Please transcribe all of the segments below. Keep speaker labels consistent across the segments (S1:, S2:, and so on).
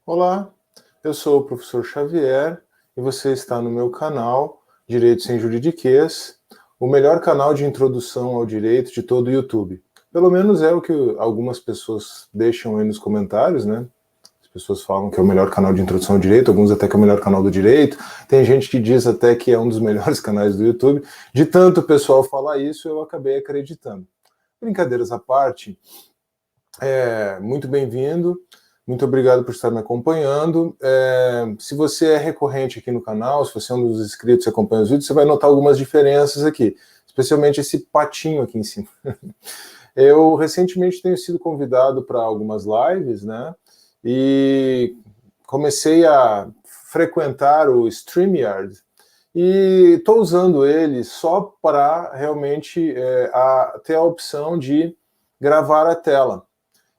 S1: Olá, eu sou o professor Xavier e você está no meu canal Direito Sem Juridiquês, o melhor canal de introdução ao direito de todo o YouTube. Pelo menos é o que algumas pessoas deixam aí nos comentários, né? As pessoas falam que é o melhor canal de introdução ao direito, alguns até que é o melhor canal do direito. Tem gente que diz até que é um dos melhores canais do YouTube. De tanto o pessoal falar isso, eu acabei acreditando. Brincadeiras à parte, muito bem-vindo. Muito obrigado por estar me acompanhando. Se você é recorrente aqui no canal, se você é um dos inscritos e acompanha os vídeos, você vai notar algumas diferenças aqui, especialmente esse patinho aqui em cima. Eu recentemente tenho sido convidado para algumas lives, né? E comecei a frequentar o StreamYard e estou usando ele só para realmente ter a opção de gravar a tela.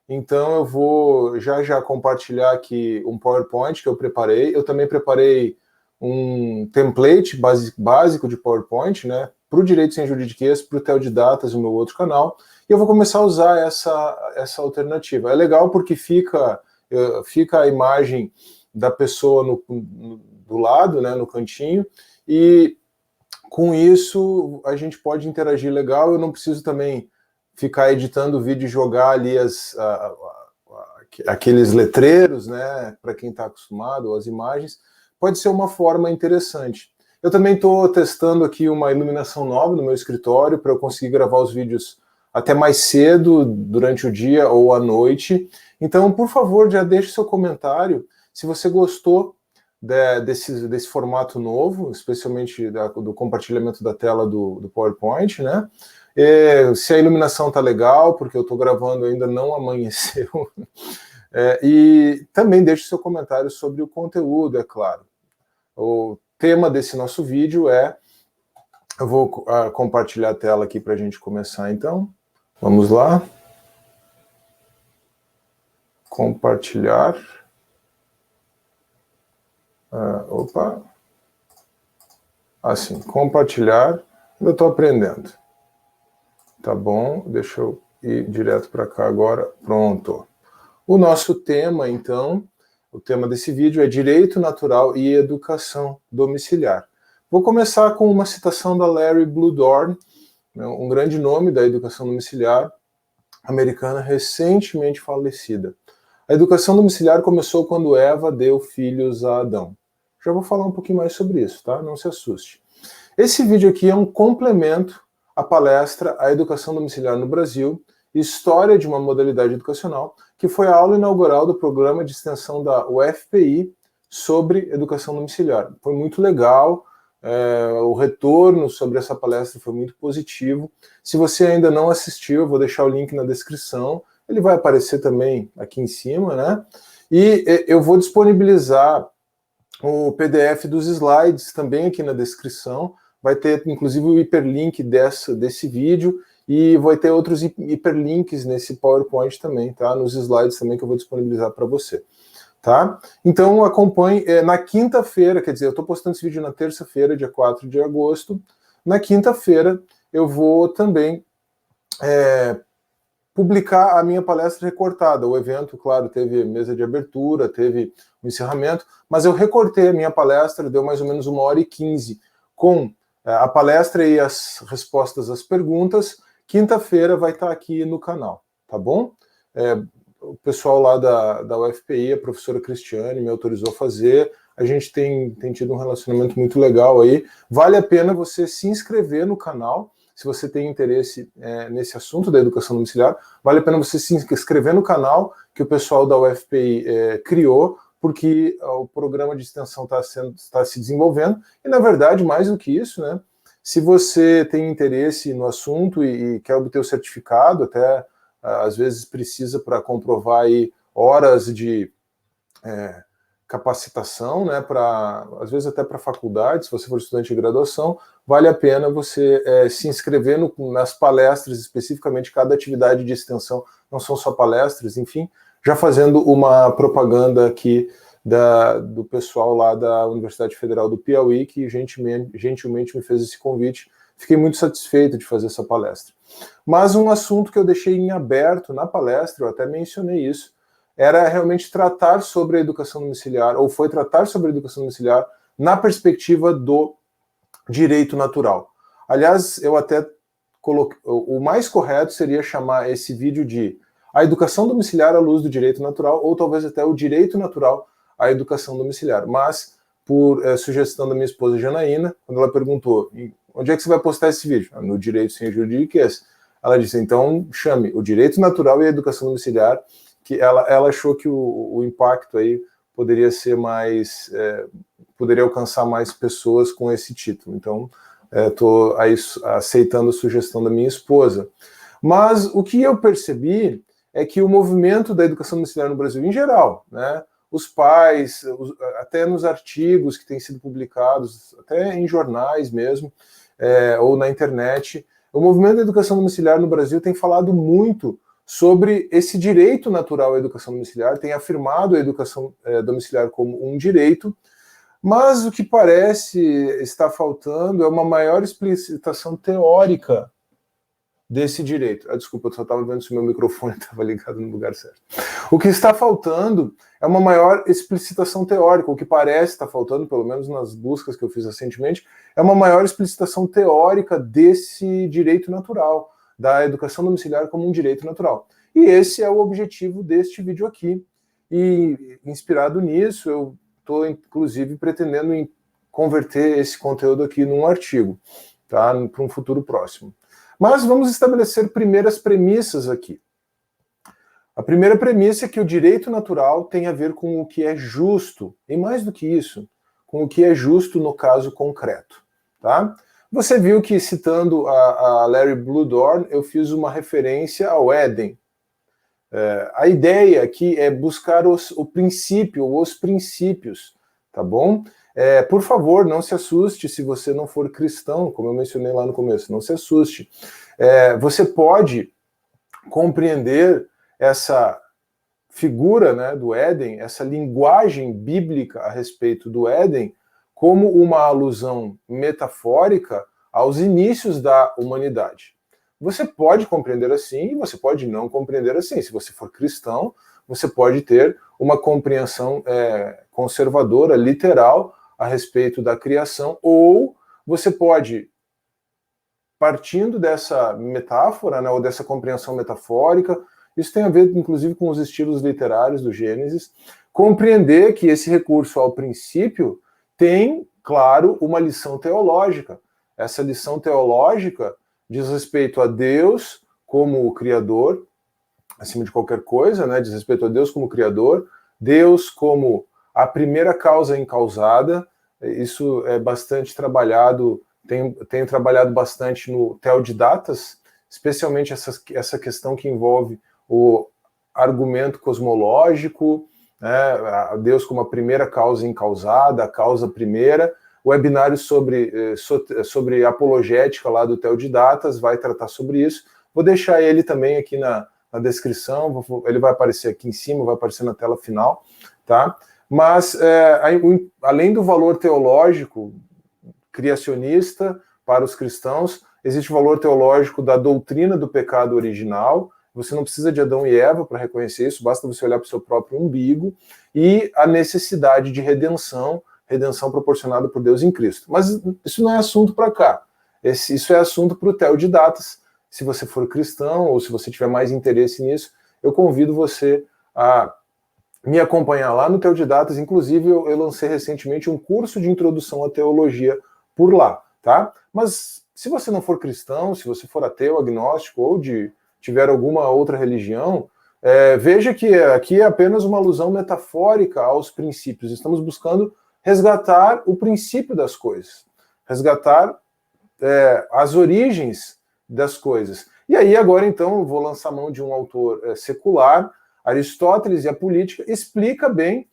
S1: Então eu vou já compartilhar aqui um PowerPoint que eu preparei. Eu também preparei um template básico de PowerPoint, né, para o Direito Sem Juridiquês, para o Teodidatas, o meu outro canal, e eu vou começar a usar essa alternativa. É legal porque fica a imagem da pessoa do lado, né, no cantinho, e com isso a gente pode interagir legal. Eu não preciso também ficar editando o vídeo e jogar ali aqueles letreiros, né, para quem está acostumado, ou as imagens. Pode ser uma forma interessante. Eu também estou testando aqui uma iluminação nova no meu escritório para eu conseguir gravar os vídeos até mais cedo, durante o dia ou à noite. Então, por favor, já deixe seu comentário se você gostou desse formato novo, especialmente do compartilhamento da tela do PowerPoint, né? Se a iluminação tá legal, porque eu estou gravando ainda não amanheceu. E também deixe seu comentário sobre o conteúdo, é claro. O tema desse nosso vídeo eu vou compartilhar a tela aqui para a gente começar, então. Vamos lá. Compartilhar. Opa. Assim, compartilhar. Eu estou aprendendo. Tá bom, deixa eu ir direto para cá agora. Pronto. O nosso tema, então, o tema desse vídeo é Direito Natural e Educação Domiciliar. Vou começar com uma citação da Larry Bluedorn, um grande nome da educação domiciliar americana recentemente falecida. A educação domiciliar começou quando Eva deu filhos a Adão. Já vou falar um pouquinho mais sobre isso, tá? Não se assuste. Esse vídeo aqui é um complemento à palestra A Educação Domiciliar no Brasil, História de uma Modalidade Educacional, que foi a aula inaugural do programa de extensão da UFPI sobre educação domiciliar. Foi muito legal, o retorno sobre essa palestra foi muito positivo. Se você ainda não assistiu, eu vou deixar o link na descrição, ele vai aparecer também aqui em cima, né? E eu vou disponibilizar o PDF dos slides também aqui na descrição. Vai ter, inclusive, o hiperlink desse vídeo e vai ter outros hiperlinks nesse PowerPoint também, tá? Nos slides também que eu vou disponibilizar para você, tá? Então, acompanhe. Na quinta-feira, quer dizer, eu estou postando esse vídeo na terça-feira, dia 4 de agosto. Na quinta-feira, eu vou também publicar a minha palestra recortada. O evento, claro, teve mesa de abertura, teve um encerramento, mas eu recortei a minha palestra, deu mais ou menos 1h15, com a palestra e as respostas às perguntas. Quinta-feira vai estar aqui no canal, tá bom? O pessoal lá da UFPI, a professora Cristiane, me autorizou a fazer. A gente tem tido um relacionamento muito legal aí. Vale a pena você se inscrever no canal, se você tem interesse nesse assunto da educação domiciliar. Vale a pena você se inscrever no canal que o pessoal da UFPI criou, porque o programa de extensão está se desenvolvendo, e na verdade, mais do que isso, né? Se você tem interesse no assunto e quer obter o certificado, até às vezes precisa para comprovar aí horas de capacitação, né, às vezes até para faculdade, se você for estudante de graduação, vale a pena você se inscrever nas palestras, especificamente cada atividade de extensão, não são só palestras, enfim, já fazendo uma propaganda aqui do pessoal lá da Universidade Federal do Piauí, que gentilmente me fez esse convite. Fiquei muito satisfeito de fazer essa palestra. Mas um assunto que eu deixei em aberto na palestra, eu até mencionei isso, era realmente tratar sobre a educação domiciliar, ou foi tratar sobre a educação domiciliar na perspectiva do direito natural. Aliás, eu até coloquei, o mais correto seria chamar esse vídeo de A Educação Domiciliar à Luz do Direito Natural, ou talvez até o Direito Natural à Educação Domiciliar. Mas, por sugestão da minha esposa Janaína, quando ela perguntou, onde é que você vai postar esse vídeo? No Direito Sem Juridiquês. Ela disse, então chame o Direito Natural e a Educação Domiciliar, que ela achou que o impacto aí poderia ser mais, poderia alcançar mais pessoas com esse título. Então, estou aceitando a sugestão da minha esposa. Mas o que eu percebi é que o movimento da educação domiciliar no Brasil, em geral, né, os pais, até nos artigos que têm sido publicados, até em jornais mesmo, ou na internet, o movimento da educação domiciliar no Brasil tem falado muito sobre esse direito natural à educação domiciliar, tem afirmado a educação domiciliar como um direito, mas o que parece estar faltando é uma maior explicitação teórica desse direito. Desculpa, eu só estava vendo se o meu microfone estava ligado no lugar certo. O que está faltando é uma maior explicitação teórica. O que parece estar faltando, pelo menos nas buscas que eu fiz recentemente, é uma maior explicitação teórica desse direito natural, da educação domiciliar como um direito natural. E esse é o objetivo deste vídeo aqui. E, inspirado nisso, eu estou, inclusive, pretendendo converter esse conteúdo aqui num artigo, tá? Para um futuro próximo. Mas vamos estabelecer primeiras premissas aqui. A primeira premissa é que o direito natural tem a ver com o que é justo, e mais do que isso, com o que é justo no caso concreto, tá? Você viu que, citando a Larry Bluedorn, eu fiz uma referência ao Éden. A ideia aqui é buscar o princípio, os princípios, tá bom? Por favor, não se assuste se você não for cristão, como eu mencionei lá no começo, não se assuste. Você pode compreender essa figura, né, do Éden, essa linguagem bíblica a respeito do Éden, como uma alusão metafórica aos inícios da humanidade. Você pode compreender assim e você pode não compreender assim. Se você for cristão, você pode ter uma compreensão conservadora, literal, a respeito da criação, ou você pode, partindo dessa metáfora, né, ou dessa compreensão metafórica, isso tem a ver, inclusive, com os estilos literários do Gênesis, compreender que esse recurso ao princípio tem, claro, uma lição teológica. Essa lição teológica diz respeito a Deus como o Criador, acima de qualquer coisa, né? Diz respeito a Deus como Criador, Deus como a primeira causa encausada. Isso é bastante trabalhado, tenho trabalhado bastante no Theodidatas, especialmente essa questão que envolve o argumento cosmológico, né? Deus como a primeira causa encausada, a causa primeira. O webinário sobre apologética lá do Theodidatas vai tratar sobre isso. Vou deixar ele também aqui na descrição, ele vai aparecer aqui em cima, vai aparecer na tela final, tá? Mas, além do valor teológico criacionista para os cristãos, existe o valor teológico da doutrina do pecado original. Você não precisa de Adão e Eva para reconhecer isso, basta você olhar para o seu próprio umbigo, e a necessidade de redenção proporcionada por Deus em Cristo. Mas isso não é assunto para cá. Isso é assunto para o Theodidatas. Se você for cristão, ou se você tiver mais interesse nisso, eu convido você a me acompanhar lá no Theodidatas. Inclusive, eu lancei recentemente um curso de introdução à teologia por lá, tá? Mas se você não for cristão, se você for ateu, agnóstico, ou tiver alguma outra religião, veja que aqui é apenas uma alusão metafórica aos princípios. Estamos buscando resgatar o princípio das coisas, resgatar as origens das coisas. E aí agora, então, eu vou lançar mão de um autor secular. Aristóteles e a Política explica bem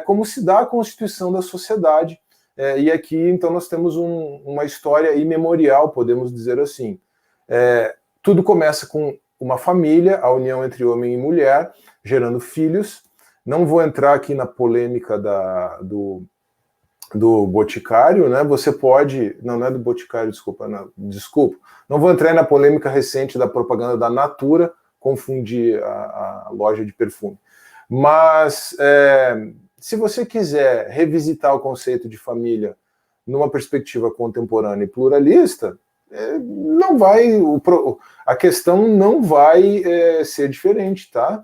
S1: como se dá a constituição da sociedade. E aqui, então, nós temos uma história imemorial, podemos dizer assim. Tudo começa com uma família, a união entre homem e mulher, gerando filhos. Não vou entrar aqui na polêmica do Boticário, né? Você pode... Não é do Boticário, desculpa. Não vou entrar na polêmica recente da propaganda da Natura, confundir a loja de perfume. Mas se você quiser revisitar o conceito de família numa perspectiva contemporânea e pluralista, não vai, a questão não vai ser diferente, tá?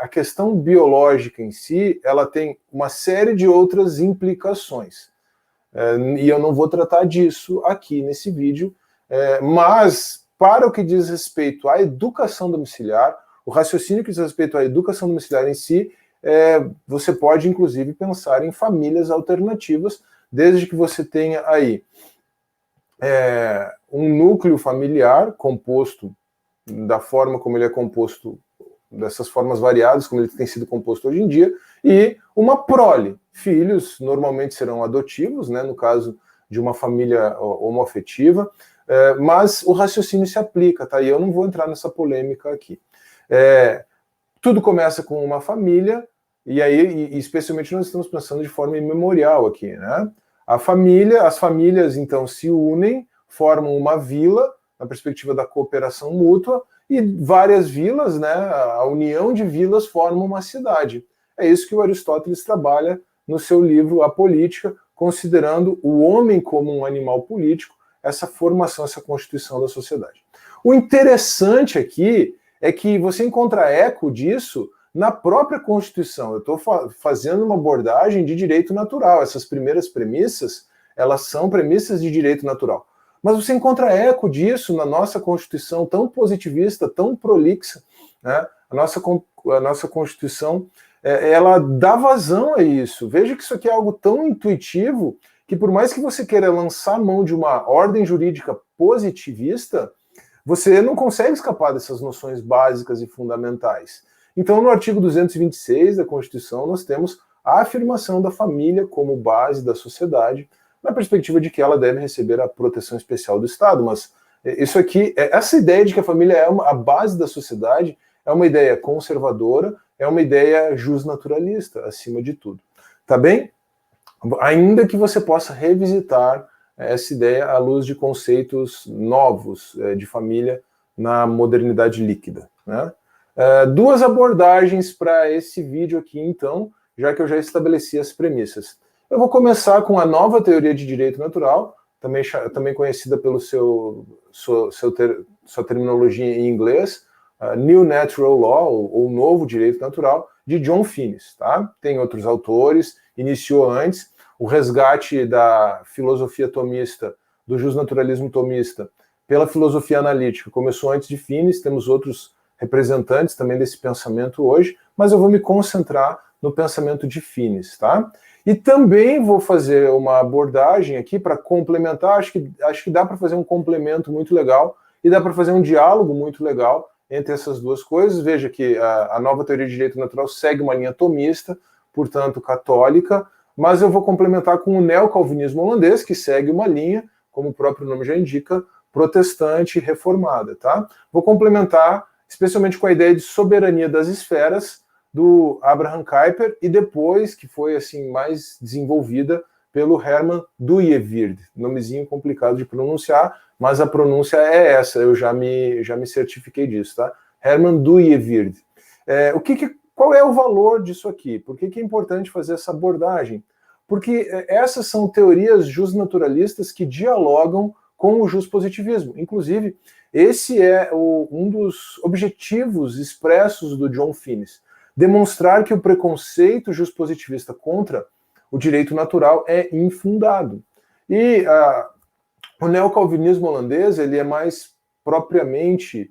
S1: A questão biológica em si, ela tem uma série de outras implicações. E eu não vou tratar disso aqui nesse vídeo, mas para o que diz respeito à educação domiciliar, o raciocínio que diz respeito à educação domiciliar em si, você pode inclusive pensar em famílias alternativas, desde que você tenha aí um núcleo familiar composto da forma como ele é composto, dessas formas variadas como ele tem sido composto hoje em dia, e uma prole. Filhos normalmente serão adotivos, né, no caso de uma família homoafetiva, mas o raciocínio se aplica, tá? E eu não vou entrar nessa polêmica aqui. Tudo começa com uma família, e aí, especialmente, nós estamos pensando de forma imemorial aqui, né? As famílias, então, se unem, formam uma vila, na perspectiva da cooperação mútua, e várias vilas, né? A união de vilas forma uma cidade. É isso que o Aristóteles trabalha no seu livro A Política, considerando o homem como um animal político, essa formação, essa constituição da sociedade. O interessante aqui é que você encontra eco disso na própria Constituição. Eu estou fazendo uma abordagem de direito natural. Essas primeiras premissas, elas são premissas de direito natural. Mas você encontra eco disso na nossa Constituição tão positivista, tão prolixa, né? A nossa Constituição, ela dá vazão a isso. Veja que isso aqui é algo tão intuitivo que, por mais que você queira lançar a mão de uma ordem jurídica positivista, você não consegue escapar dessas noções básicas e fundamentais. Então, no artigo 226 da Constituição, nós temos a afirmação da família como base da sociedade, na perspectiva de que ela deve receber a proteção especial do Estado. Mas isso aqui, essa ideia de que a família é a base da sociedade, é uma ideia conservadora, é uma ideia justnaturalista, acima de tudo. Tá bem? Ainda que você possa revisitar essa ideia à luz de conceitos novos de família na modernidade líquida, né? Duas abordagens para esse vídeo aqui, então, já que eu já estabeleci as premissas. Eu vou começar com a nova teoria de direito natural, também conhecida pelo sua terminologia em inglês, New Natural Law, ou Novo Direito Natural, de John Finnis. Tá? Tem outros autores, iniciou antes, o resgate da filosofia tomista, do justnaturalismo tomista, pela filosofia analítica, começou antes de Finnis, temos outros representantes também desse pensamento hoje, mas eu vou me concentrar no pensamento de Finnis, tá? E também vou fazer uma abordagem aqui para complementar, acho que dá para fazer um complemento muito legal e dá para fazer um diálogo muito legal entre essas duas coisas. Veja que a nova teoria de direito natural segue uma linha tomista, portanto católica, mas eu vou complementar com o neocalvinismo holandês, que segue uma linha, como o próprio nome já indica, protestante reformada, tá? Vou complementar especialmente com a ideia de soberania das esferas do Abraham Kuyper e depois, que foi assim mais desenvolvida pelo Herman Dooyeweerd, nomezinho complicado de pronunciar, mas a pronúncia é essa, eu já me certifiquei disso, tá? Herman Dooyeweerd. Qual é o valor disso aqui? Por que é importante fazer essa abordagem? Porque essas são teorias justnaturalistas que dialogam com o justpositivismo. Inclusive, esse é um dos objetivos expressos do John Finnis, demonstrar que o preconceito justpositivista contra o direito natural é infundado. E o neocalvinismo holandês, ele é mais propriamente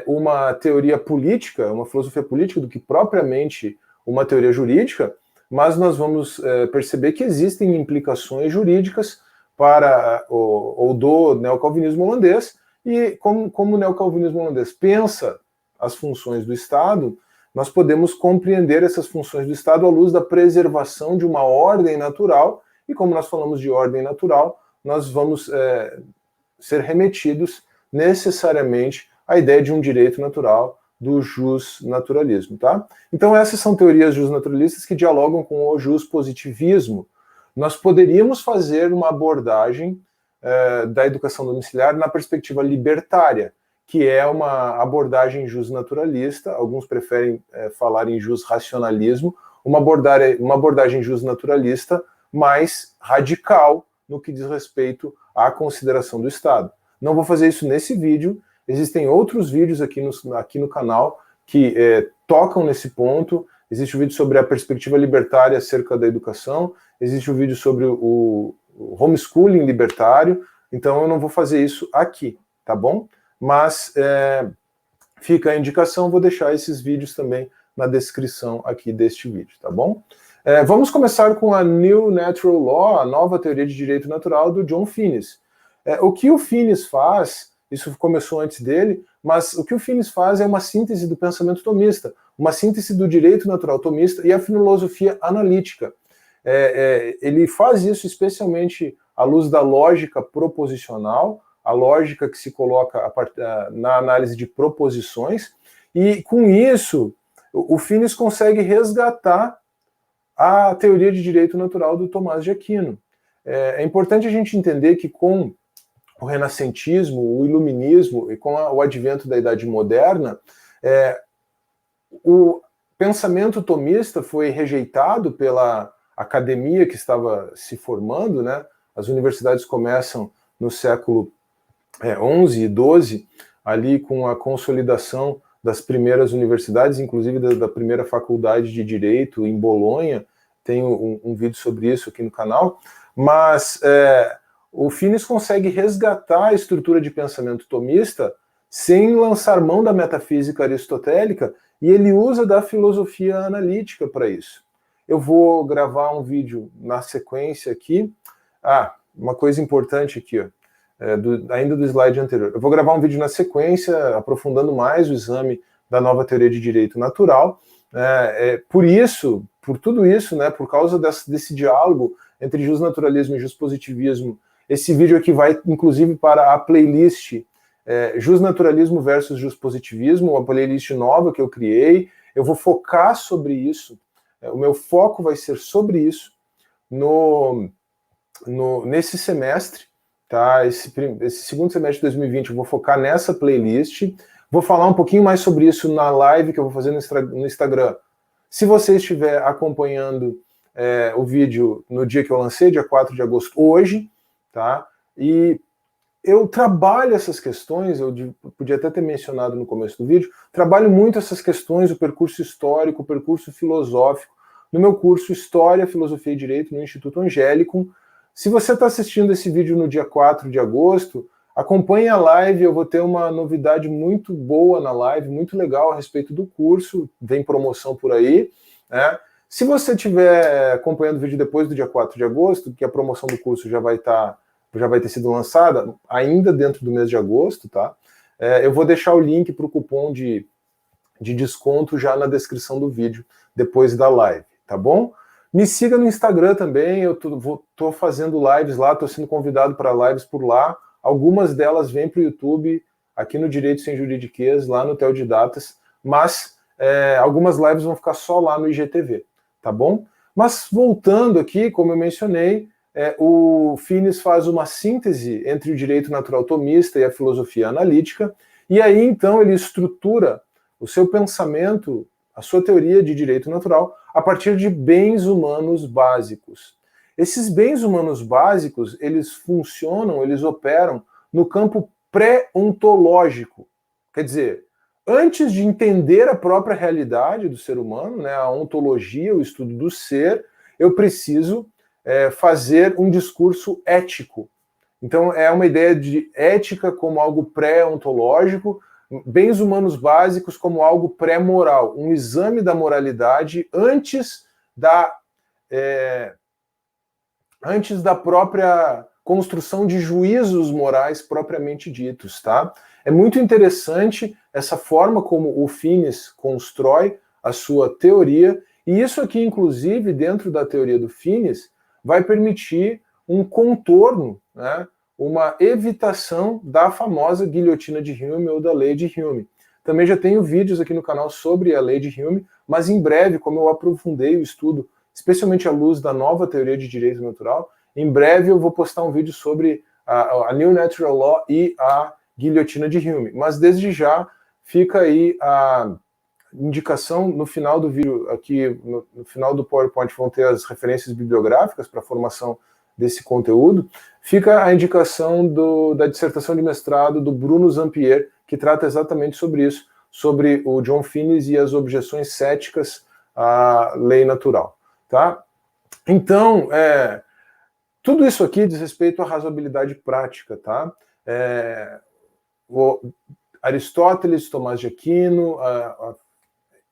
S1: uma teoria política, uma filosofia política, do que propriamente uma teoria jurídica, mas nós vamos perceber que existem implicações jurídicas para do neocalvinismo holandês, e como o neocalvinismo holandês pensa as funções do Estado, nós podemos compreender essas funções do Estado à luz da preservação de uma ordem natural, e como nós falamos de ordem natural, nós vamos ser remetidos necessariamente à ideia de um direito natural, do justnaturalismo, tá? Então essas são teorias justnaturalistas que dialogam com o justpositivismo. Nós poderíamos fazer uma abordagem da educação domiciliar na perspectiva libertária, que é uma abordagem justnaturalista, alguns preferem falar em justracionalismo, uma abordagem justnaturalista mais radical no que diz respeito à consideração do Estado. Não vou fazer isso nesse vídeo, existem outros vídeos aqui no canal que tocam nesse ponto. Existe um vídeo sobre a perspectiva libertária acerca da educação, existe um vídeo sobre o homeschooling libertário, então eu não vou fazer isso aqui, tá bom? Mas fica a indicação, vou deixar esses vídeos também na descrição aqui deste vídeo, tá bom? Vamos começar com a New Natural Law, a nova teoria de direito natural do John Finnis. O que o Finnis faz, isso começou antes dele, mas o que o Finnis faz é uma síntese do pensamento tomista, uma síntese do direito natural tomista e a filosofia analítica. Ele faz isso especialmente à luz da lógica proposicional, a lógica que se coloca na análise de proposições, e com isso o Finnis consegue resgatar a teoria de direito natural do Tomás de Aquino. É importante a gente entender que com o renascentismo, o iluminismo e com o advento da Idade Moderna, o pensamento tomista foi rejeitado pela academia que estava se formando, né? As universidades começam no século XI e XII, ali com a consolidação das primeiras universidades, inclusive da primeira faculdade de Direito em Bolonha. Tem um vídeo sobre isso aqui no canal, mas o Finnis consegue resgatar a estrutura de pensamento tomista sem lançar mão da metafísica aristotélica, e ele usa da filosofia analítica para isso. Eu vou gravar um vídeo na sequência aqui. Uma coisa importante aqui, ó, ainda do slide anterior. Eu vou gravar um vídeo na sequência, aprofundando mais o exame da nova teoria de direito natural. Por tudo isso, né, por causa desse diálogo entre justnaturalismo e justpositivismo, esse vídeo aqui vai, inclusive, para a playlist Justnaturalismo versus Justpositivismo, uma playlist nova que eu criei. Eu vou focar sobre isso, o meu foco vai ser sobre isso nesse semestre, tá? Esse segundo semestre de 2020 eu vou focar nessa playlist, vou falar um pouquinho mais sobre isso na live que eu vou fazer no Instagram. Se você estiver acompanhando o vídeo no dia que eu lancei, dia 4 de agosto, hoje, tá? E eu trabalho essas questões, eu podia até ter mencionado no começo do vídeo, trabalho muito essas questões, o percurso histórico, o percurso filosófico, no meu curso História, Filosofia e Direito no Instituto Angélicum. Se você está assistindo esse vídeo no dia 4 de agosto, acompanhe a live, eu vou ter uma novidade muito boa na live, muito legal a respeito do curso, vem promoção por aí, né? Se você estiver acompanhando o vídeo depois do dia 4 de agosto, que a promoção do curso já vai ter sido lançada, ainda dentro do mês de agosto, tá? Eu vou deixar o link para o cupom de desconto já na descrição do vídeo, depois da live, tá bom? Me siga no Instagram também, eu tô fazendo lives lá, estou sendo convidado para lives por lá, algumas delas vêm para o YouTube, aqui no Direito Sem Juridiquês, lá no Teodidatas, mas algumas lives vão ficar só lá no IGTV, tá bom? Mas voltando aqui, como eu mencionei, o Finnis faz uma síntese entre o direito natural tomista e a filosofia analítica, e aí então ele estrutura o seu pensamento, a sua teoria de direito natural, a partir de bens humanos básicos. Esses bens humanos básicos, eles funcionam, eles operam no campo pré-ontológico. Quer dizer, antes de entender a própria realidade do ser humano, né, a ontologia, o estudo do ser, eu preciso fazer um discurso ético. Então, é uma ideia de ética como algo pré-ontológico, bens humanos básicos como algo pré-moral, um exame da moralidade antes da própria construção de juízos morais propriamente ditos, tá? É muito interessante essa forma como o Finnis constrói a sua teoria, e isso aqui, inclusive, dentro da teoria do Finnis, vai permitir um contorno, né, uma evitação da famosa guilhotina de Hume ou da lei de Hume. Também já tenho vídeos aqui no canal sobre a lei de Hume, mas em breve, como eu aprofundei o estudo, especialmente à luz da nova teoria de direito natural, em breve eu vou postar um vídeo sobre a New Natural Law e a Guilhotina de Hume. Mas desde já fica aí a indicação no final do vídeo, aqui no final do PowerPoint vão ter as referências bibliográficas para a formação desse conteúdo. Fica a indicação da dissertação de mestrado do Bruno Zampier, que trata exatamente sobre isso, sobre o John Finnis e as objeções céticas à lei natural. Tá? Então, tudo isso aqui diz respeito à razoabilidade prática. Tá? Aristóteles, Tomás de Aquino,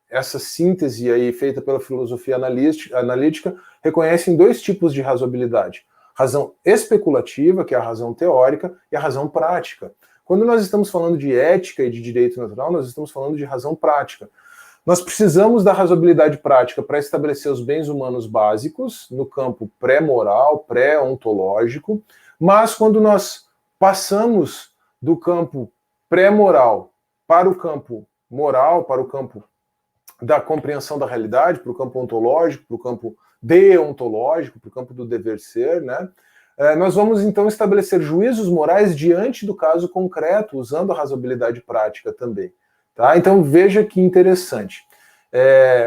S1: essa síntese aí feita pela filosofia analítica reconhecem dois tipos de razoabilidade. Razão especulativa, que é a razão teórica, e a razão prática. Quando nós estamos falando de ética e de direito natural, nós estamos falando de razão prática. Nós precisamos da razoabilidade prática para estabelecer os bens humanos básicos no campo pré-moral, pré-ontológico, mas quando nós passamos do campo pré-moral para o campo moral, para o campo da compreensão da realidade, para o campo ontológico, para o campo deontológico, para o campo do dever ser, né? Nós vamos então estabelecer juízos morais diante do caso concreto, usando a razoabilidade prática também. Tá? Então veja que interessante.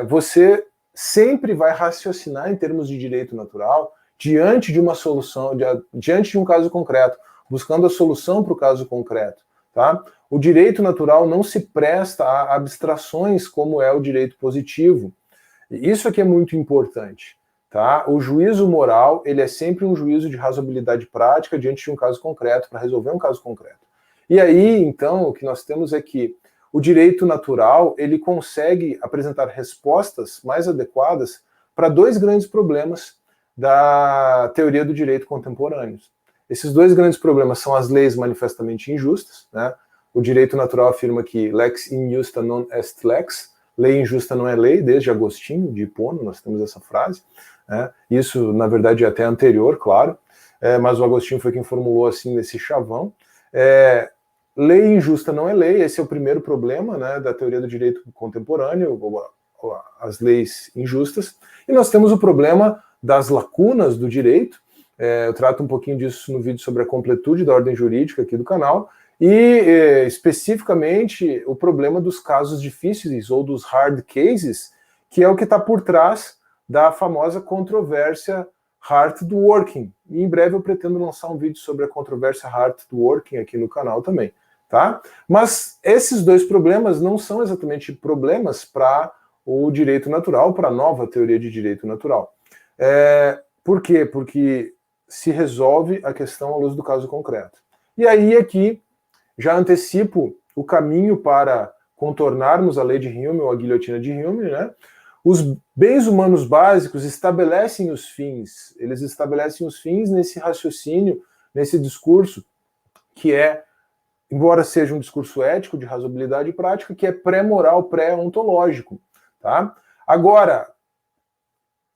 S1: Você sempre vai raciocinar em termos de direito natural diante de uma solução, diante de um caso concreto, buscando a solução para o caso concreto. Tá? O direito natural não se presta a abstrações como é o direito positivo. Isso aqui é muito importante. Tá? O juízo moral, ele é sempre um juízo de razoabilidade prática diante de um caso concreto, para resolver um caso concreto. E aí, então, o que nós temos é que o direito natural, ele consegue apresentar respostas mais adequadas para dois grandes problemas da teoria do direito contemporâneo. Esses dois grandes problemas são as leis manifestamente injustas, né? O direito natural afirma que lex injusta non est lex, lei injusta não é lei, desde Agostinho, de Hipona, nós temos essa frase. Isso, na verdade, é até anterior, claro, mas o Agostinho foi quem formulou assim nesse chavão. Lei injusta não é lei, esse é o primeiro problema, né, da teoria do direito contemporâneo, as leis injustas. E nós temos o problema das lacunas do direito. Eu trato um pouquinho disso no vídeo sobre a completude da ordem jurídica aqui do canal, e especificamente o problema dos casos difíceis ou dos hard cases, que é o que está por trás da famosa controvérsia Hart-Dworkin. E em breve eu pretendo lançar um vídeo sobre a controvérsia Hart-Dworkin aqui no canal também. Tá? Mas esses dois problemas não são exatamente problemas para o direito natural, para a nova teoria de direito natural. Por quê? Porque se resolve a questão à luz do caso concreto. E aí aqui já antecipo o caminho para contornarmos a lei de Hume ou a guilhotina de Hume, né? Os bens humanos básicos estabelecem os fins, eles estabelecem os fins nesse raciocínio, nesse discurso, que é, embora seja um discurso ético de razoabilidade prática, que é pré-moral, pré-ontológico. Tá? Agora,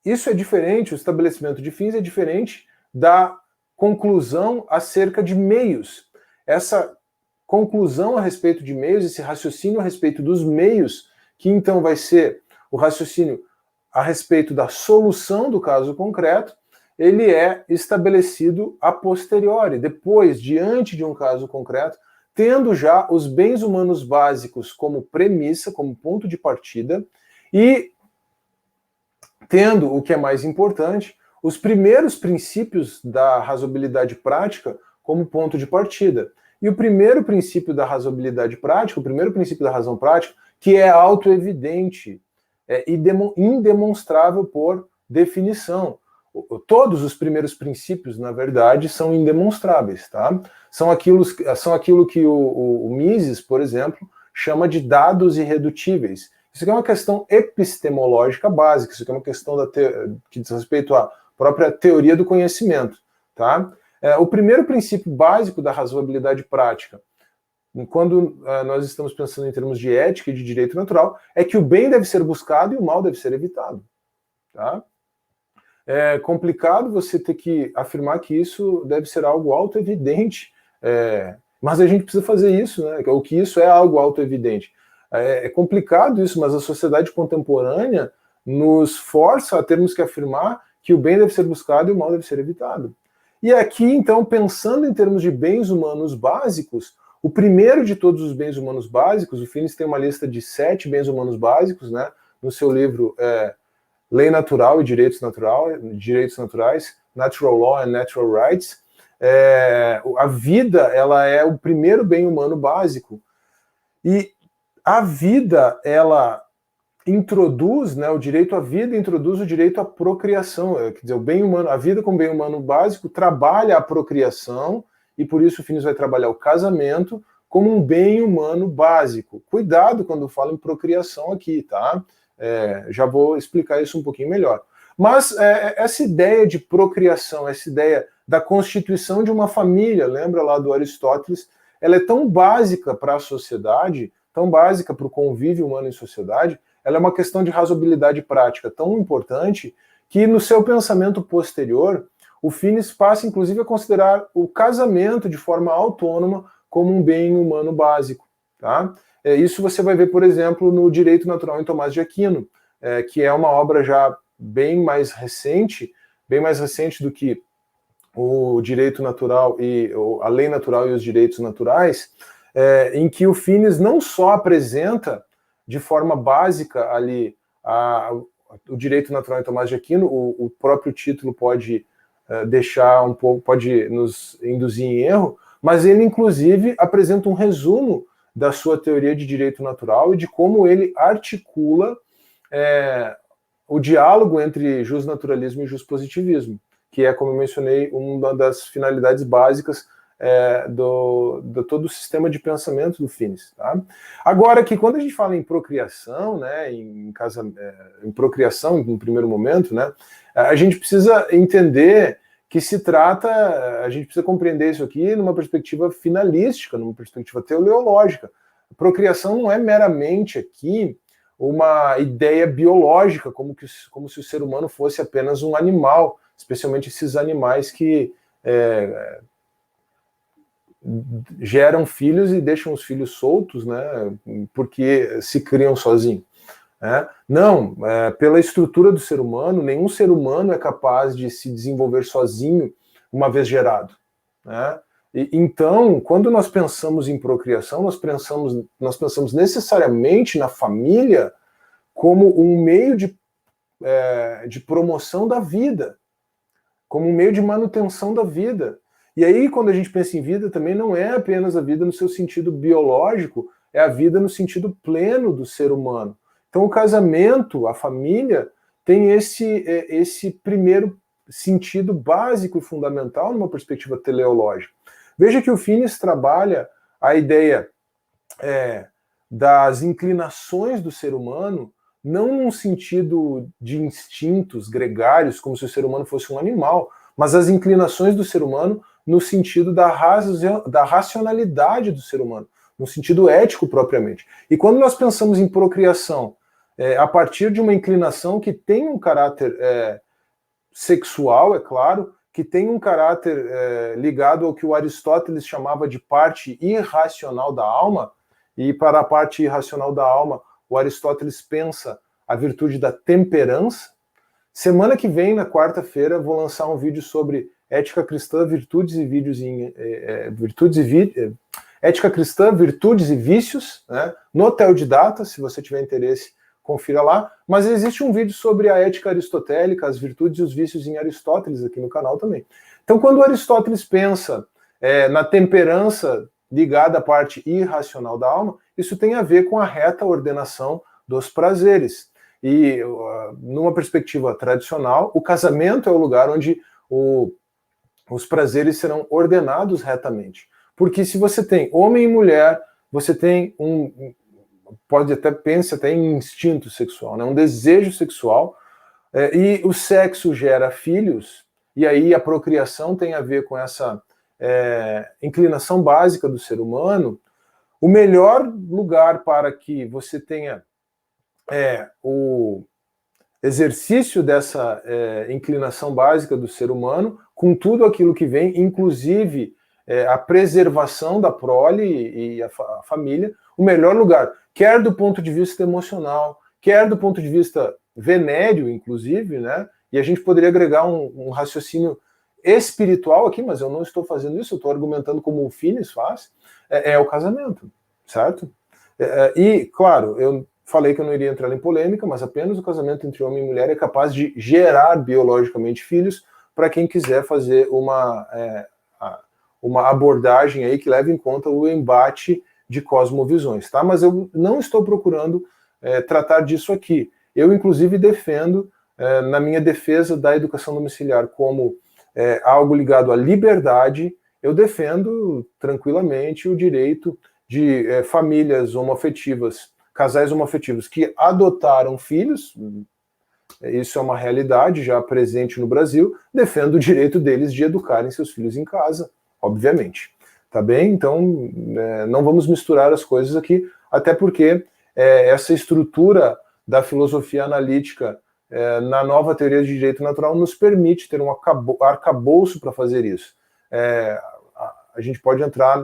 S1: isso é diferente, o estabelecimento de fins é diferente da conclusão acerca de meios. Essa conclusão a respeito de meios, esse raciocínio a respeito dos meios, que então vai ser o raciocínio a respeito da solução do caso concreto, ele é estabelecido a posteriori, depois, diante de um caso concreto, tendo já os bens humanos básicos como premissa, como ponto de partida, e tendo, o que é mais importante, os primeiros princípios da razoabilidade prática como ponto de partida. E o primeiro princípio da razoabilidade prática, o primeiro princípio da razão prática, que é autoevidente, indemonstrável por definição. Todos os primeiros princípios, na verdade, são indemonstráveis. Tá? São aquilo que o Mises, por exemplo, chama de dados irredutíveis. Isso aqui é uma questão epistemológica básica, isso aqui é uma questão que diz respeito à própria teoria do conhecimento. Tá? O primeiro princípio básico da razoabilidade prática, quando nós estamos pensando em termos de ética e de direito natural, é que o bem deve ser buscado e o mal deve ser evitado. Tá? É complicado você ter que afirmar que isso deve ser algo autoevidente, mas a gente precisa fazer isso, né? O que isso é algo autoevidente. É complicado isso, mas a sociedade contemporânea nos força a termos que afirmar que o bem deve ser buscado e o mal deve ser evitado. E aqui, então, pensando em termos de bens humanos básicos, O primeiro de todos os bens humanos básicos, o Finis tem uma lista de 7 bens humanos básicos, né? No seu livro Lei Natural e Direitos Naturais, Natural Law and Natural Rights. A vida, ela é o primeiro bem humano básico. E a vida, ela introduz, né, o direito à vida introduz o direito à procriação, quer dizer, o bem humano, a vida como bem humano básico trabalha a procriação, e por isso o Finis vai trabalhar o casamento como um bem humano básico. Cuidado quando eu falo em procriação aqui, tá? Já vou explicar isso um pouquinho melhor. Mas essa ideia de procriação, essa ideia da constituição de uma família, lembra lá do Aristóteles, ela é tão básica para a sociedade, tão básica para o convívio humano em sociedade, ela é uma questão de razoabilidade prática tão importante que no seu pensamento posterior, o Finis passa inclusive a considerar o casamento de forma autônoma como um bem humano básico. Tá? Isso você vai ver, por exemplo, no Direito Natural em Tomás de Aquino, que é uma obra já bem mais recente do que o direito natural e a lei natural e os direitos naturais, em que o Finis não só apresenta de forma básica ali o direito natural em Tomás de Aquino, o próprio título pode deixar um pouco, pode nos induzir em erro, mas ele inclusive apresenta um resumo da sua teoria de direito natural e de como ele articula o diálogo entre justnaturalismo e justpositivismo, que é, como eu mencionei, uma das finalidades básicas do todo o sistema de pensamento do Finis. Tá? Agora, que quando a gente fala em procriação, né, em procriação, no primeiro momento, né, a gente precisa entender que se trata, a gente precisa compreender isso aqui numa perspectiva finalística, numa perspectiva teleológica. A procriação não é meramente aqui uma ideia biológica, como se o ser humano fosse apenas um animal, especialmente esses animais que geram filhos e deixam os filhos soltos, né, porque se criam sozinhos. Não, pela estrutura do ser humano, nenhum ser humano é capaz de se desenvolver sozinho uma vez gerado. Né? Então, quando nós pensamos em procriação, nós pensamos necessariamente na família como um meio de promoção da vida, como um meio de manutenção da vida. E aí, quando a gente pensa em vida, também não é apenas a vida no seu sentido biológico, é a vida no sentido pleno do ser humano. Então, o casamento, a família, tem esse primeiro sentido básico e fundamental numa perspectiva teleológica. Veja que o Finis trabalha a ideia das inclinações do ser humano, não num sentido de instintos gregários, como se o ser humano fosse um animal, mas as inclinações do ser humano no sentido da racionalidade do ser humano, no sentido ético propriamente. E quando nós pensamos em procriação, a partir de uma inclinação que tem um caráter sexual, é claro, que tem um caráter ligado ao que o Aristóteles chamava de parte irracional da alma, e para a parte irracional da alma, o Aristóteles pensa a virtude da temperança. Semana que vem, na quarta-feira, vou lançar um vídeo sobre ética cristã, virtudes e ética cristã, virtudes e vícios, né? No Teodidata, se você tiver interesse, confira lá. Mas existe um vídeo sobre a ética aristotélica, as virtudes e os vícios em Aristóteles aqui no canal também. Então, quando Aristóteles pensa na temperança ligada à parte irracional da alma, isso tem a ver com a reta ordenação dos prazeres. E, numa perspectiva tradicional, o casamento é o lugar onde os prazeres serão ordenados retamente. Porque se você tem homem e mulher, você tem pode até pensar até em instinto sexual, né? Um desejo sexual, e o sexo gera filhos, e aí a procriação tem a ver com essa inclinação básica do ser humano. O melhor lugar para que você tenha o exercício dessa inclinação básica do ser humano, com tudo aquilo que vem, inclusive a preservação da prole e a família, o melhor lugar, quer do ponto de vista emocional, quer do ponto de vista venéreo, inclusive, né? E a gente poderia agregar um raciocínio espiritual aqui, mas eu não estou fazendo isso, eu estou argumentando como o Finis faz, é o casamento, certo? E, claro, eu falei que eu não iria entrar em polêmica, mas apenas o casamento entre homem e mulher é capaz de gerar biologicamente filhos para quem quiser fazer uma abordagem aí que leve em conta o embate de cosmovisões, tá? Mas eu não estou procurando tratar disso aqui. Eu, inclusive, defendo, na minha defesa da educação domiciliar como algo ligado à liberdade, eu defendo tranquilamente o direito de famílias homoafetivas, casais homoafetivos que adotaram filhos, isso é uma realidade já presente no Brasil, defendo o direito deles de educarem seus filhos em casa, obviamente. Tá bem? Então, não vamos misturar as coisas aqui, até porque essa estrutura da filosofia analítica na nova teoria de direito natural nos permite ter um arcabouço para fazer isso. A gente pode entrar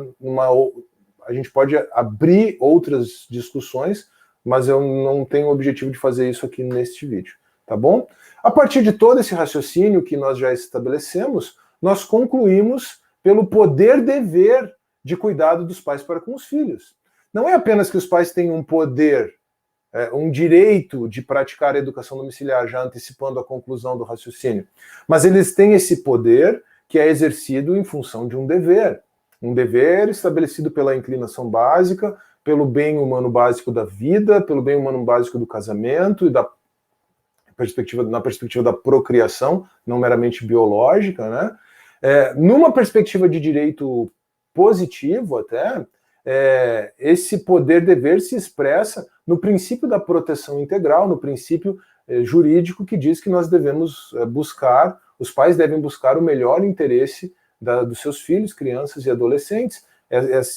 S1: a gente pode abrir outras discussões, mas eu não tenho o objetivo de fazer isso aqui neste vídeo, tá bom? A partir de todo esse raciocínio que nós já estabelecemos, nós concluímos pelo poder-dever de cuidado dos pais para com os filhos. Não é apenas que os pais têm um poder, um direito de praticar a educação domiciliar, já antecipando a conclusão do raciocínio, mas eles têm esse poder que é exercido em função de um dever estabelecido pela inclinação básica, pelo bem humano básico da vida, pelo bem humano básico do casamento e na perspectiva da procriação, não meramente biológica, né? Numa perspectiva de direito positivo até, esse poder-dever se expressa no princípio da proteção integral, no princípio jurídico que diz que nós devemos buscar, os pais devem buscar o melhor interesse dos seus filhos, crianças e adolescentes.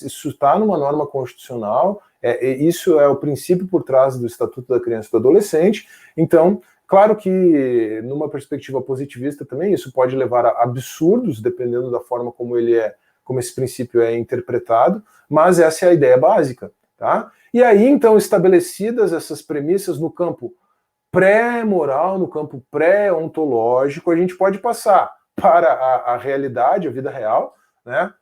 S1: Isso está numa norma constitucional, isso é o princípio por trás do Estatuto da Criança e do Adolescente. Então, claro que numa perspectiva positivista também isso pode levar a absurdos, dependendo da forma como esse princípio é interpretado, mas essa é a ideia básica, tá? E aí, então, estabelecidas essas premissas no campo pré-moral, no campo pré-ontológico, a gente pode passar para a realidade, a vida real, né?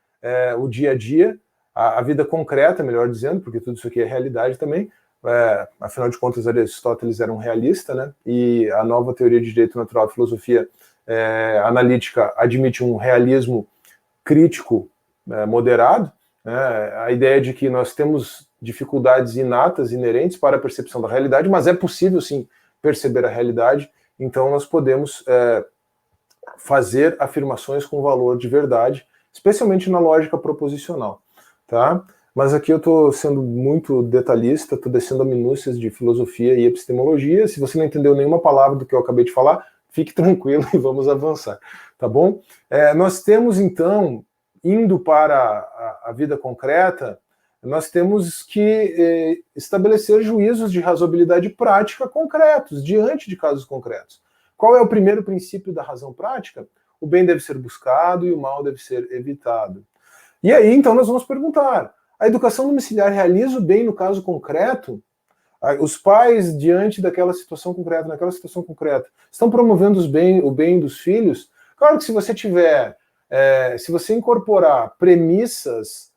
S1: O dia a dia, a vida concreta, melhor dizendo, porque tudo isso aqui é realidade também. Afinal de contas, Aristóteles era um realista, né? E a nova teoria de direito natural, a filosofia analítica, admite um realismo crítico moderado, né? A ideia de que nós temos dificuldades inatas, inerentes para a percepção da realidade, mas é possível, sim, perceber a realidade, então nós podemos fazer afirmações com valor de verdade, especialmente na lógica proposicional, tá? Mas aqui eu estou sendo muito detalhista, estou descendo a minúcias de filosofia e epistemologia. Se você não entendeu nenhuma palavra do que eu acabei de falar, fique tranquilo e vamos avançar, tá bom? Nós temos, então, indo para a vida concreta, nós temos que estabelecer juízos de razoabilidade prática concretos, diante de casos concretos. Qual é o primeiro princípio da razão prática? O bem deve ser buscado e o mal deve ser evitado. E aí, então, nós vamos perguntar, a educação domiciliar realiza o bem no caso concreto? Os pais, diante daquela situação concreta, naquela situação concreta, estão promovendo o bem dos filhos? Claro que se você se você incorporar premissas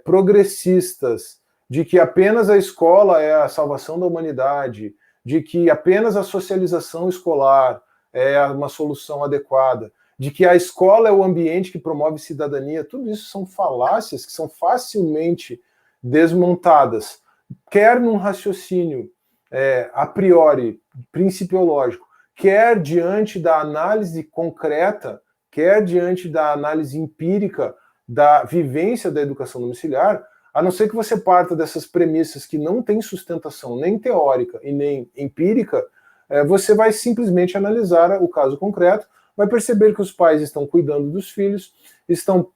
S1: progressistas de que apenas a escola é a salvação da humanidade, de que apenas a socialização escolar é uma solução adequada, de que a escola é o ambiente que promove cidadania, tudo isso são falácias que são facilmente desmontadas, quer num raciocínio a priori, principiológico, quer diante da análise concreta, quer diante da análise empírica da vivência da educação domiciliar, a não ser que você parta dessas premissas que não têm sustentação nem teórica e nem empírica, você vai simplesmente analisar o caso concreto, vai perceber que os pais estão cuidando dos filhos, estão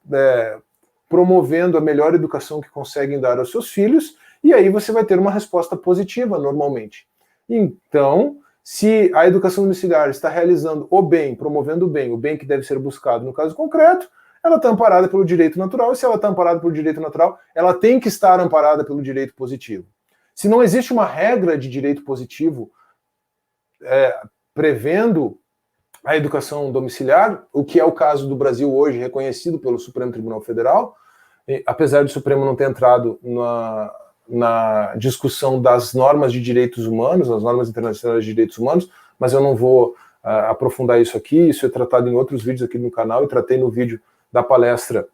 S1: promovendo a melhor educação que conseguem dar aos seus filhos, e aí você vai ter uma resposta positiva, normalmente. Então, se a educação domiciliar está realizando o bem, promovendo o bem que deve ser buscado no caso concreto, ela está amparada pelo direito natural, e se ela está amparada pelo direito natural, ela tem que estar amparada pelo direito positivo. Se não existe uma regra de direito positivo prevendo a educação domiciliar, o que é o caso do Brasil hoje, reconhecido pelo Supremo Tribunal Federal, apesar do Supremo não ter entrado na discussão das normas de direitos humanos, das normas internacionais de direitos humanos, mas eu não vou aprofundar isso aqui, isso é tratado em outros vídeos aqui no canal, e tratei no vídeo da palestra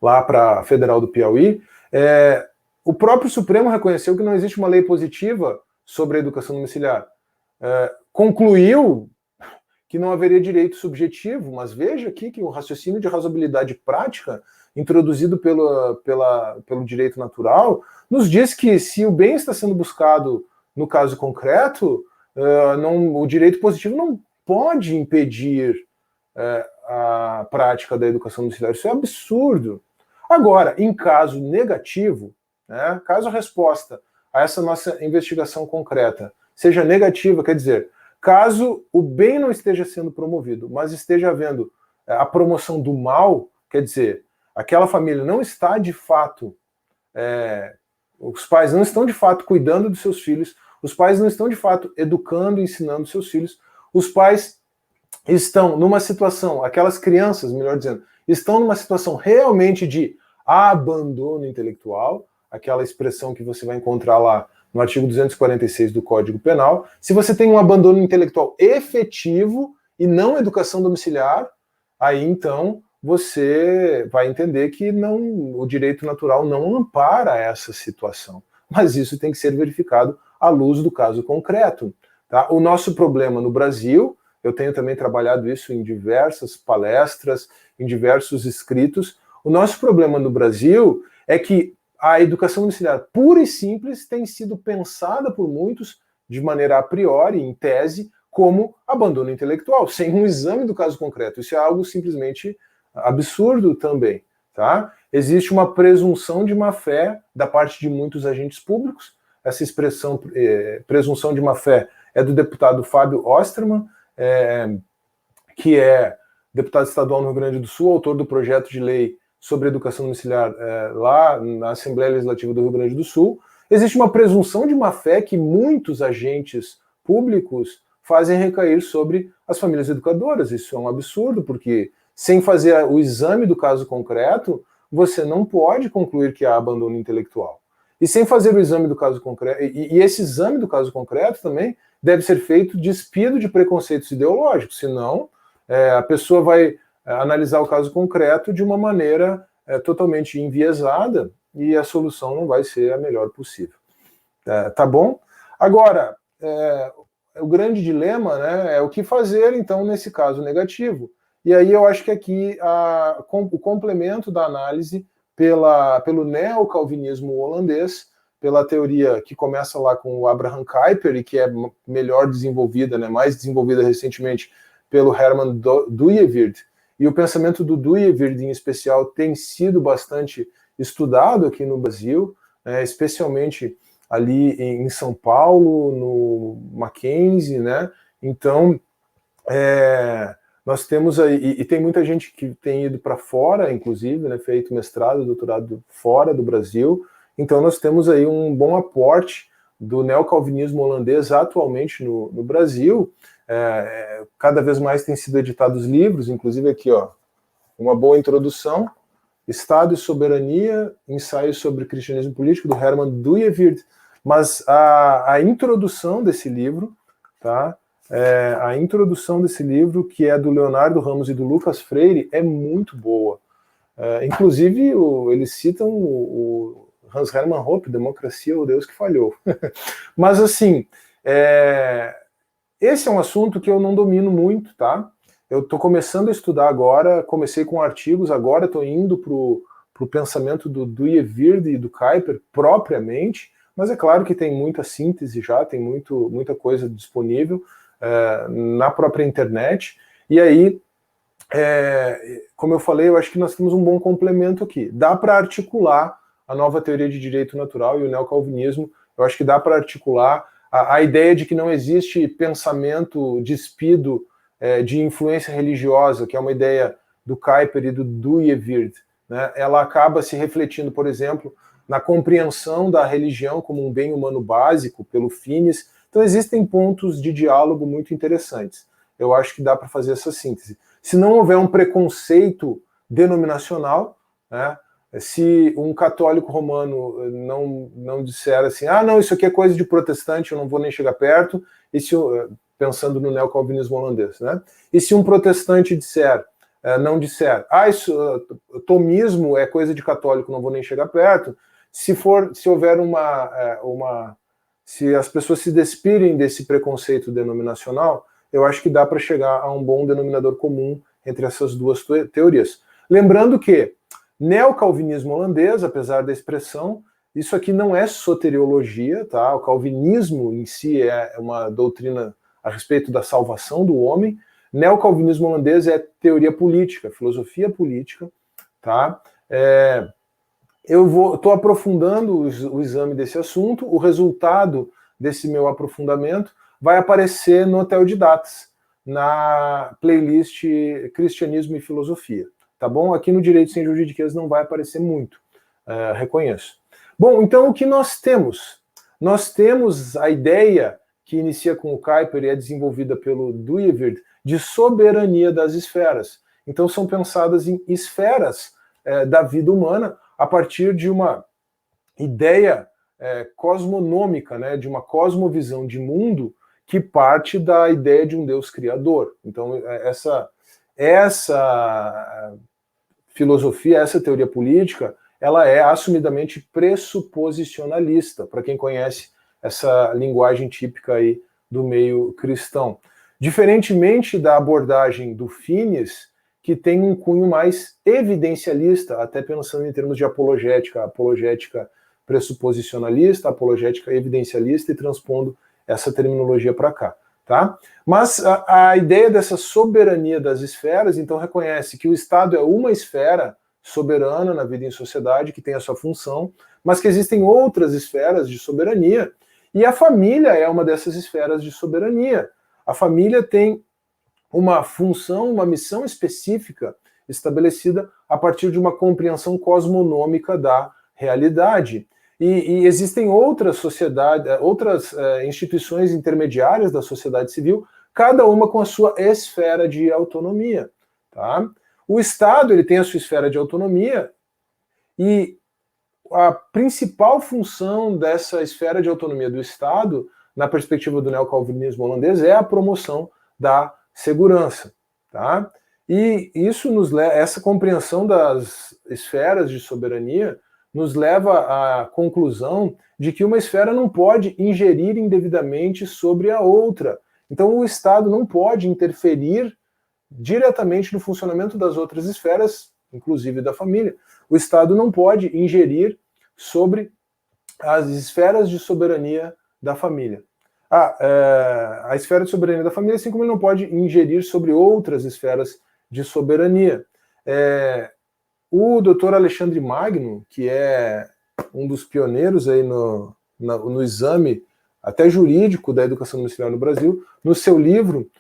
S1: lá para a Federal do Piauí. O próprio Supremo reconheceu que não existe uma lei positiva sobre a educação domiciliar. Concluiu que não haveria direito subjetivo, mas veja aqui que o raciocínio de razoabilidade prática introduzido pelo direito natural nos diz que se o bem está sendo buscado no caso concreto, o direito positivo não pode impedir a prática da educação domiciliar. Isso é absurdo. Agora, em caso negativo, né, caso a resposta a essa nossa investigação concreta seja negativa, quer dizer, caso o bem não esteja sendo promovido, mas esteja havendo a promoção do mal, quer dizer, aquela família não está de fato, os pais não estão de fato cuidando dos seus filhos, os pais não estão de fato educando e ensinando seus filhos, os pais estão numa situação, aquelas crianças, melhor dizendo, estão numa situação realmente de abandono intelectual, aquela expressão que você vai encontrar lá no artigo 246 do Código Penal. Se você tem um abandono intelectual efetivo e não educação domiciliar, aí então você vai entender que o direito natural não ampara essa situação. Mas isso tem que ser verificado à luz do caso concreto. Tá? O nosso problema no Brasil, eu tenho também trabalhado isso em diversas palestras, em diversos escritos, o nosso problema no Brasil é que a educação domiciliar pura e simples tem sido pensada por muitos, de maneira a priori, em tese, como abandono intelectual, sem um exame do caso concreto. Isso é algo simplesmente absurdo também. Tá? Existe uma presunção de má-fé da parte de muitos agentes públicos. Essa expressão, presunção de má-fé, é do deputado Fábio Osterman, que é deputado estadual no Rio Grande do Sul, autor do projeto de lei sobre educação domiciliar lá na Assembleia Legislativa do Rio Grande do Sul. Existe uma presunção de má-fé que muitos agentes públicos fazem recair sobre as famílias educadoras. Isso é um absurdo, porque sem fazer o exame do caso concreto, você não pode concluir que há abandono intelectual. E sem fazer o exame do caso concreto, e esse exame do caso concreto também deve ser feito despido de preconceitos ideológicos, senão a pessoa vai analisar o caso concreto de uma maneira totalmente enviesada e a solução não vai ser a melhor possível. Tá bom? Agora, o grande dilema, né, é o que fazer, então, nesse caso negativo. E aí eu acho que aqui o complemento da análise pelo neocalvinismo holandês, pela teoria que começa lá com o Abraham Kuyper e que é melhor desenvolvida, né, mais desenvolvida recentemente pelo Herman Dooyeweerd. E o pensamento do Dooyeweerd, em especial, tem sido bastante estudado aqui no Brasil, especialmente ali em São Paulo, no Mackenzie, né? Então, nós temos aí, e tem muita gente que tem ido para fora, inclusive, né, feito mestrado, doutorado fora do Brasil. Então, nós temos aí um bom aporte do neocalvinismo holandês atualmente no Brasil. Cada vez mais têm sido editados livros, inclusive aqui, ó, uma boa introdução, Estado e Soberania, ensaio sobre cristianismo político, do Herman Dooyeweerd, mas a introdução desse livro, tá? A introdução desse livro, que é do Leonardo Ramos e do Lucas Freire, é muito boa. Inclusive, eles citam o Hans Hermann Hoppe, Democracia, o Deus que Falhou. Mas, assim, esse é um assunto que eu não domino muito, tá? Eu estou começando a estudar agora, comecei com artigos, agora estou indo para o pensamento do Dooyeweerd e do Kuyper propriamente, mas é claro que tem muita síntese já, tem muita coisa disponível na própria internet. E aí, como eu falei, eu acho que nós temos um bom complemento aqui. Dá para articular a nova teoria de direito natural e o neocalvinismo, eu acho que dá para articular a ideia de que não existe pensamento despido de influência religiosa, que é uma ideia do Kuyper e do Dooyeweerd, né? Ela acaba se refletindo, por exemplo, na compreensão da religião como um bem humano básico, pelo Finis. Então existem pontos de diálogo muito interessantes. eu acho que dá para fazer essa síntese. Se não houver um preconceito denominacional, né, se um católico romano não disser assim, não, isso aqui é coisa de protestante, eu não vou nem chegar perto, e se, pensando no neocalvinismo holandês, né? E se um protestante não disser, isso, tomismo é coisa de católico, não vou nem chegar perto, se houver se as pessoas se despirem desse preconceito denominacional, eu acho que dá para chegar a um bom denominador comum entre essas duas teorias. Lembrando que neocalvinismo holandês, apesar da expressão, isso aqui não é soteriologia, tá? O calvinismo em si é uma doutrina a respeito da salvação do homem. Neocalvinismo holandês é teoria política, filosofia política, tá? Eu estou aprofundando o exame desse assunto, o resultado desse meu aprofundamento vai aparecer no Teodidatas, na playlist Cristianismo e Filosofia, tá bom? Aqui no Direito Sem Juridiquês não vai aparecer muito, reconheço. Bom, então o que nós temos? Nós temos a ideia que inicia com o Kuyper e é desenvolvida pelo Dooyeweerd de soberania das esferas. Então são pensadas em esferas da vida humana a partir de uma ideia cosmonômica, né, de uma cosmovisão de mundo que parte da ideia de um Deus criador. Então essa filosofia, essa teoria política, ela é assumidamente pressuposicionalista, para quem conhece essa linguagem típica aí do meio cristão. Diferentemente da abordagem do Finis, que tem um cunho mais evidencialista, até pensando em termos de apologética pressuposicionalista, apologética evidencialista, e transpondo essa terminologia para cá, tá? Mas a ideia dessa soberania das esferas, então, reconhece que o Estado é uma esfera soberana na vida em sociedade, que tem a sua função, mas que existem outras esferas de soberania, e a família é uma dessas esferas de soberania. A família tem uma função, uma missão específica estabelecida a partir de uma compreensão cosmonômica da realidade. E existem outras sociedades, outras instituições intermediárias da sociedade civil, cada uma com a sua esfera de autonomia, tá? O Estado, ele tem a sua esfera de autonomia, e a principal função dessa esfera de autonomia do Estado, na perspectiva do neocalvinismo holandês, é a promoção da segurança, tá? E isso essa compreensão das esferas de soberania nos leva à conclusão de que uma esfera não pode ingerir indevidamente sobre a outra. Então o Estado não pode interferir diretamente no funcionamento das outras esferas, inclusive da família. O Estado não pode ingerir sobre as esferas de soberania da família. A esfera de soberania da família, assim como ele não pode ingerir sobre outras esferas de soberania. O Dr. Alexandre Magno, que é um dos pioneiros aí no exame até jurídico da educação domiciliar no Brasil, no seu livro,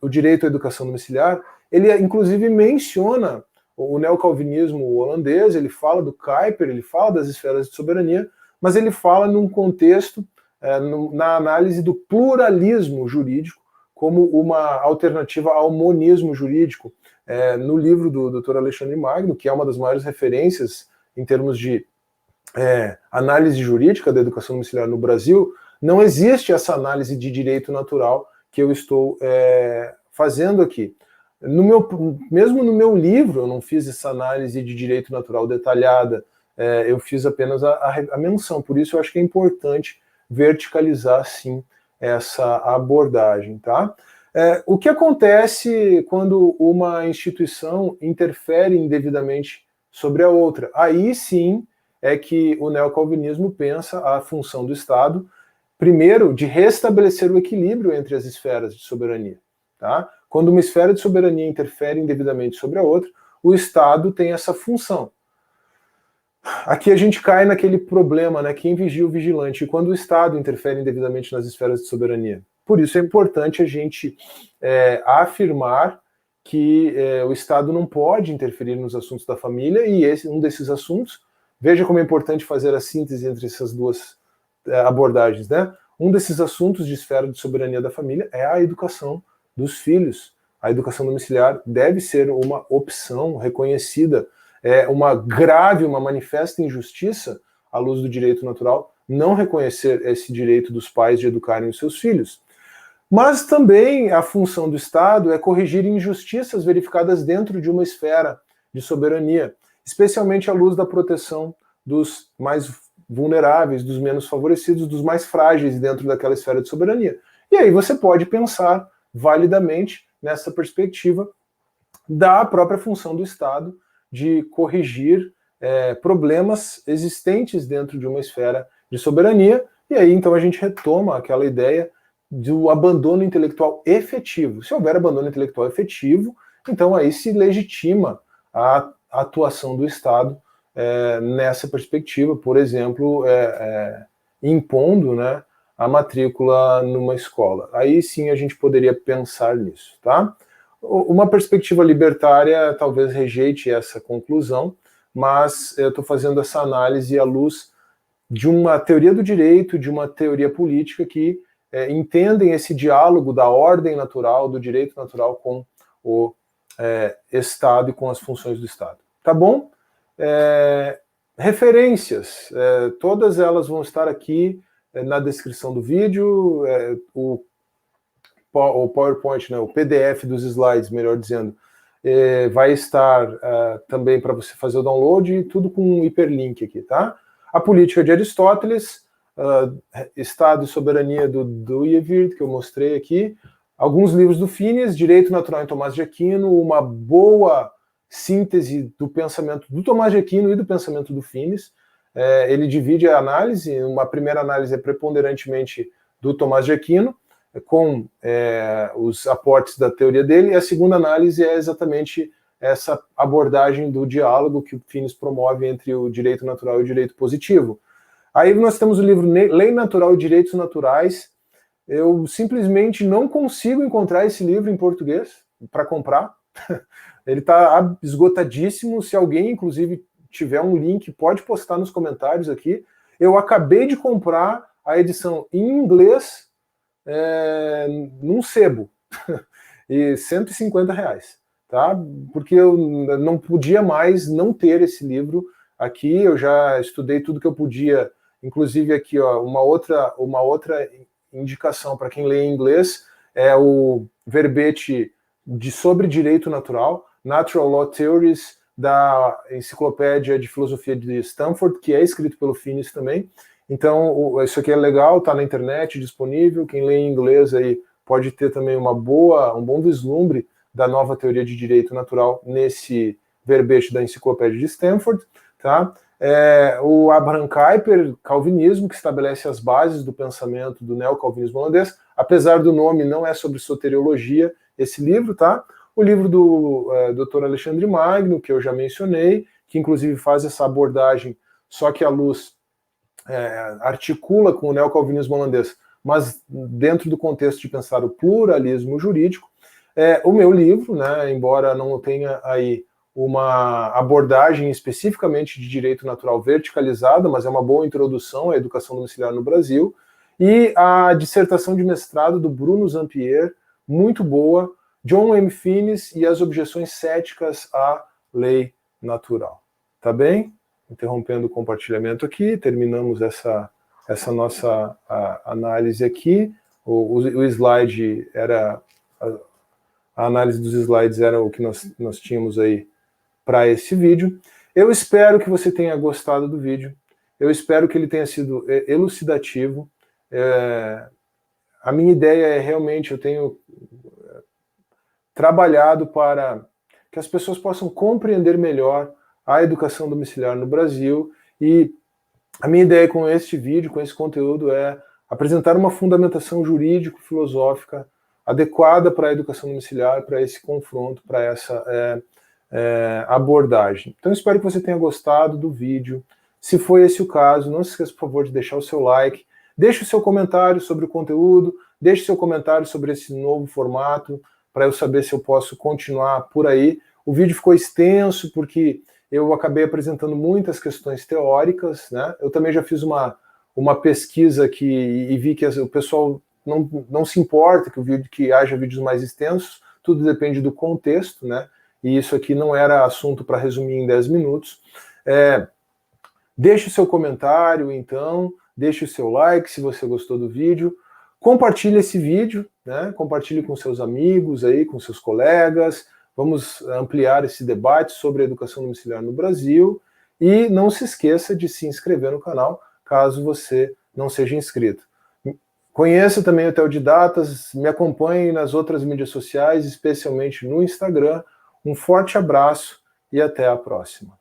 S1: O Direito à Educação Domiciliar, ele inclusive menciona o neocalvinismo holandês, ele fala do Kuyper, ele fala das esferas de soberania, mas ele fala num contexto, na análise do pluralismo jurídico, como uma alternativa ao monismo jurídico. No livro do Dr. Alexandre Magno, que é uma das maiores referências em termos de análise jurídica da educação domiciliar no Brasil, não existe essa análise de direito natural que eu estou fazendo aqui. Mesmo no meu livro, eu não fiz essa análise de direito natural detalhada, eu fiz apenas a menção, por isso eu acho que é importante verticalizar, sim, essa abordagem, tá? O que acontece quando uma instituição interfere indevidamente sobre a outra? Aí sim é que o neocalvinismo pensa a função do Estado, primeiro, de restabelecer o equilíbrio entre as esferas de soberania, tá? Quando uma esfera de soberania interfere indevidamente sobre a outra, o Estado tem essa função. Aqui a gente cai naquele problema, né? Quem vigia o vigilante? E quando o Estado interfere indevidamente nas esferas de soberania? Por isso é importante a gente afirmar que o Estado não pode interferir nos assuntos da família, e um desses assuntos, veja como é importante fazer a síntese entre essas duas abordagens, né? Um desses assuntos de esfera de soberania da família é a educação dos filhos, a educação domiciliar deve ser uma opção reconhecida. É uma grave, uma manifesta injustiça, à luz do direito natural, não reconhecer esse direito dos pais de educarem os seus filhos. Mas também a função do Estado é corrigir injustiças verificadas dentro de uma esfera de soberania, especialmente à luz da proteção dos mais vulneráveis, dos menos favorecidos, dos mais frágeis dentro daquela esfera de soberania. E aí você pode pensar validamente nessa perspectiva da própria função do Estado de corrigir problemas existentes dentro de uma esfera de soberania, e aí então a gente retoma aquela ideia do abandono intelectual efetivo. Se houver abandono intelectual efetivo, então aí se legitima a atuação do Estado nessa perspectiva, por exemplo, impondo, né, a matrícula numa escola. Aí sim a gente poderia pensar nisso, tá? Uma perspectiva libertária talvez rejeite essa conclusão, mas eu estou fazendo essa análise à luz de uma teoria do direito, de uma teoria política que entendem esse diálogo da ordem natural, do direito natural com o Estado e com as funções do Estado. Tá bom? Referências, todas elas vão estar aqui na descrição do vídeo, o PowerPoint, né, o PDF dos slides, melhor dizendo, vai estar também para você fazer o download, e tudo com um hiperlink aqui, tá? A Política de Aristóteles, Estado e Soberania do Duyverd, que eu mostrei aqui, alguns livros do Finis, Direito Natural em Tomás de Aquino, uma boa síntese do pensamento do Tomás de Aquino e do pensamento do Finis. Ele divide a análise, uma primeira análise é preponderantemente do Tomás de Aquino, com os aportes da teoria dele, e a segunda análise é exatamente essa abordagem do diálogo que o Finis promove entre o direito natural e o direito positivo. Aí nós temos o livro Lei Natural e Direitos Naturais. Eu simplesmente não consigo encontrar esse livro em português para comprar. Ele está esgotadíssimo. Se alguém, inclusive, tiver um link, pode postar nos comentários aqui. Eu acabei de comprar a edição em inglês num sebo. E R$150, tá? Porque eu não podia mais não ter esse livro aqui. Eu já estudei tudo que eu podia. Inclusive aqui, ó, uma outra indicação para quem lê em inglês é o verbete sobre direito natural, Natural Law Theories, da Enciclopédia de Filosofia de Stanford, que é escrito pelo Finis também. Então, isso aqui é legal, está na internet, disponível. Quem lê em inglês aí pode ter também um bom vislumbre da nova teoria de direito natural nesse verbete da Enciclopédia de Stanford, tá? O Abraham Kuyper, Calvinismo, que estabelece as bases do pensamento do neocalvinismo holandês. Apesar do nome, não é sobre soteriologia esse livro, tá? O livro do Dr. Alexandre Magno, que eu já mencionei, que inclusive faz essa abordagem, só que à luz articula com o neocalvinismo holandês, mas dentro do contexto de pensar o pluralismo jurídico. O meu livro, né, embora não tenha aí uma abordagem especificamente de direito natural verticalizada, mas é uma boa introdução à educação domiciliar no Brasil, e a dissertação de mestrado do Bruno Zampier, muito boa, John M. Finis e as objeções céticas à lei natural. Tá bem? Interrompendo o compartilhamento aqui, terminamos essa nossa análise aqui. O slide era... A análise dos slides era o que nós tínhamos aí para esse vídeo. Eu espero que você tenha gostado do vídeo. Eu espero que ele tenha sido elucidativo. A minha ideia é realmente, eu tenho trabalhado para que as pessoas possam compreender melhor a educação domiciliar no Brasil, e a minha ideia com este vídeo, com esse conteúdo, é apresentar uma fundamentação jurídico-filosófica adequada para a educação domiciliar, para esse confronto, para essa abordagem. Então espero que você tenha gostado do vídeo. Se foi esse o caso, não se esqueça, por favor, de deixar o seu like, deixe o seu comentário sobre o conteúdo, deixe o seu comentário sobre esse novo formato, para eu saber se eu posso continuar por aí. O vídeo ficou extenso porque eu acabei apresentando muitas questões teóricas, né? Eu também já fiz uma pesquisa aqui e vi que o pessoal não se importa que haja vídeos mais extensos, tudo depende do contexto, né? E isso aqui não era assunto para resumir em 10 minutos. Deixe o seu comentário, então, deixe o seu like se você gostou do vídeo, compartilhe esse vídeo, né? Compartilhe com seus amigos aí, com seus colegas, vamos ampliar esse debate sobre a educação domiciliar no Brasil, e não se esqueça de se inscrever no canal, caso você não seja inscrito. Conheça também o Teodidatas, me acompanhe nas outras mídias sociais, especialmente no Instagram. Um forte abraço e até a próxima.